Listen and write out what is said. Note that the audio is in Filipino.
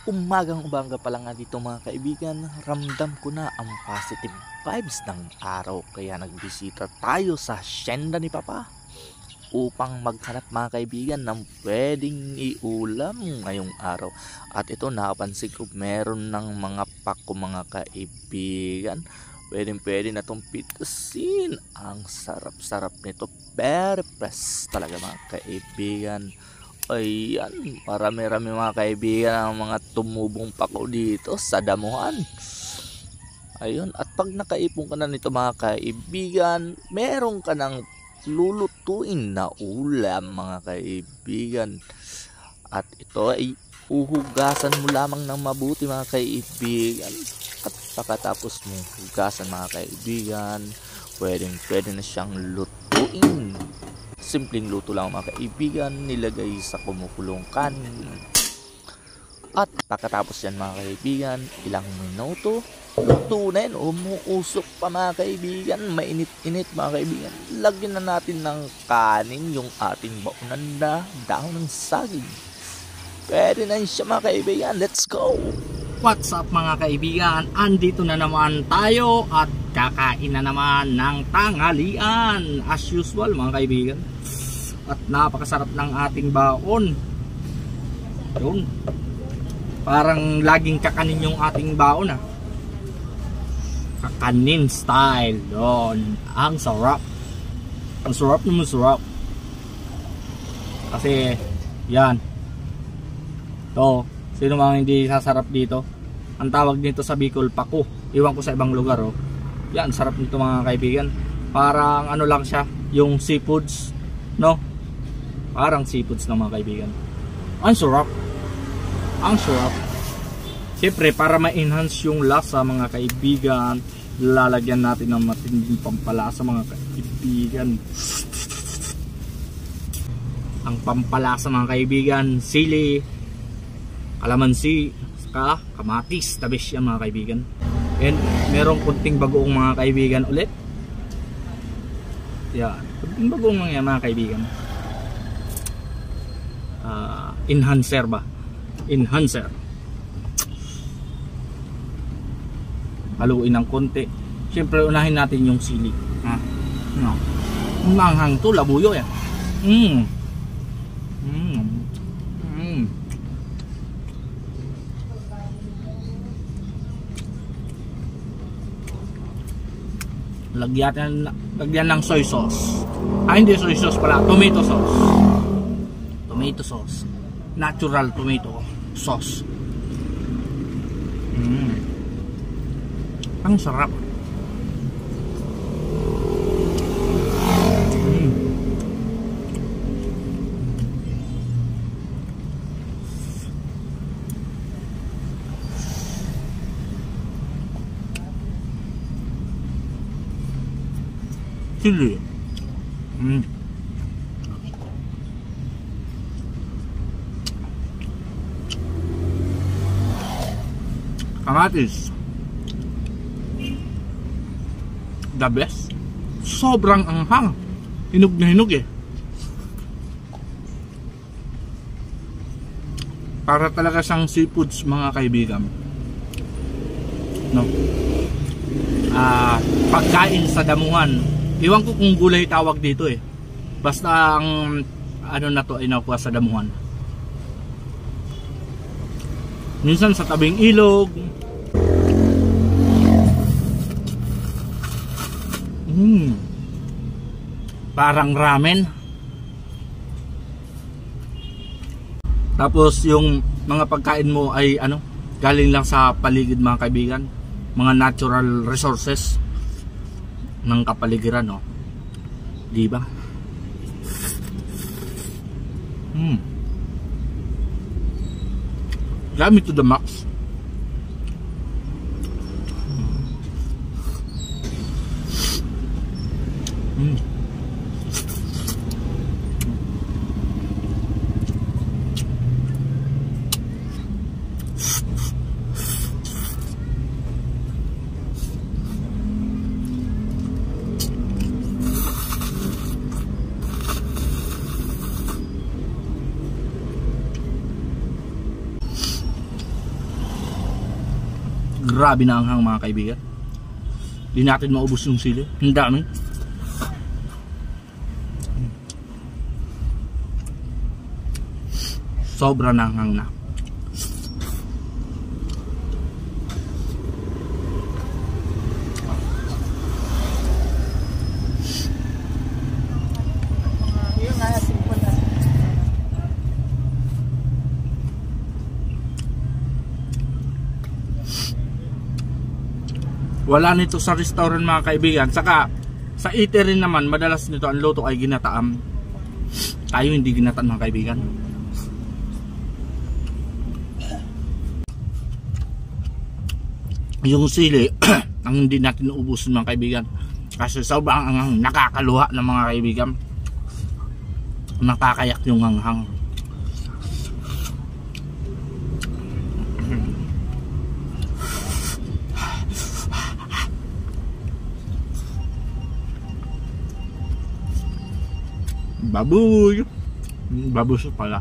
Umagang-umaga pa lang nga dito mga kaibigan, ramdam ko na ang positive vibes ng araw. Kaya nagbisita tayo sa hacienda ni Papa upang maghanap mga kaibigan ng pwedeng iulam ngayong araw. At ito napansin ko meron ng mga pako mga kaibigan. Pwede na itong pitasin. Ang sarap-sarap nito. Very fresh talaga mga kaibigan. Ayan, marami-rami mga kaibigan ang mga tumubong pako dito sa damuhan. Ayun, at pag nakaipon ka na nito mga kaibigan, meron ka ng lulutuin na ulam mga kaibigan. At ito ay uhugasan mo lamang ng mabuti mga kaibigan. At pagkatapos mo hugasan mga kaibigan, pwede na siyang lutuin. Simpleng luto lang mga kaibigan, nilagay sa kumukulong kanin. At pagkatapos yan mga kaibigan, ilang minuto, luto na yan, umuusok pa mga kaibigan, mainit-init mga kaibigan. Lagyan na natin ng kanin yung ating baunan na dahon ng saging. Pwede na siya mga kaibigan, let's go! What's up mga kaibigan? Andito na naman tayo at kakain na naman ng tanghalian as usual mga kaibigan. At napakasarap ng ating baon. Yun. Parang laging kakanin yung ating baon ah. Kakanin style. Yun. Ang sarap. Ang sarap naman sarap. Kasi yan. To. Sino mga hindi sasarap dito? Ang tawag dito sa Bicol, pako. Iwan ko sa ibang lugar oh. Yan, sarap nito mga kaibigan. Parang ano lang siya, yung seafoods, no? Parang seafoods ng mga kaibigan. Ang sarap. Ang sarap. Siyempre, para ma-enhance yung lasa mga kaibigan, lalagyan natin ng matinding pampalasa mga kaibigan. Ang pampalasa mga kaibigan, sili, kalamansi, saka kamatis, tabis yan mga kaibigan. And merong kunting bagoong mga kaibigan ulit. Yan, kunting bagoong mga kaibigan. Enhancer ba? Enhancer. Haluin ng konti. Siyempre unahin natin yung sili. No. Manghang to, labuyo yan. Lagyan ng soy sauce. Hindi soy sauce pala, tomato sauce. Tomato sauce. Natural tomato sauce. Ang sarap. Chili. Kamatis. The best. Sobrang anghang. Hinog na hinog eh. Para talaga siyang seafoods mga kaibigan. No. Pagkain sa damuhan. Iwan ko kung gulay tawag dito eh. Basta ang ano na to ay nakuha sa damuhan. Minsan sa tabing ilog. Parang ramen. Tapos yung mga pagkain mo ay ano, galing lang sa paligid mga kaibigan. Mga natural resources ng kapaligiran, no? Di ba? Gamit to the max. Grabe na anghang mga kaibigan. Di natin maubos yung sili. Ang dami. Sobra na anghang na. Wala nito sa restaurant mga kaibigan. Saka sa eatery naman, madalas nito ang luto ay ginataam. Tayo hindi ginataan mga kaibigan. Yung sili ang hindi natin uubusin mga kaibigan. Kasi sobrang ang nakakaluha ng mga kaibigan. Nakakayak yung hanghang. Baboy. Babos pala.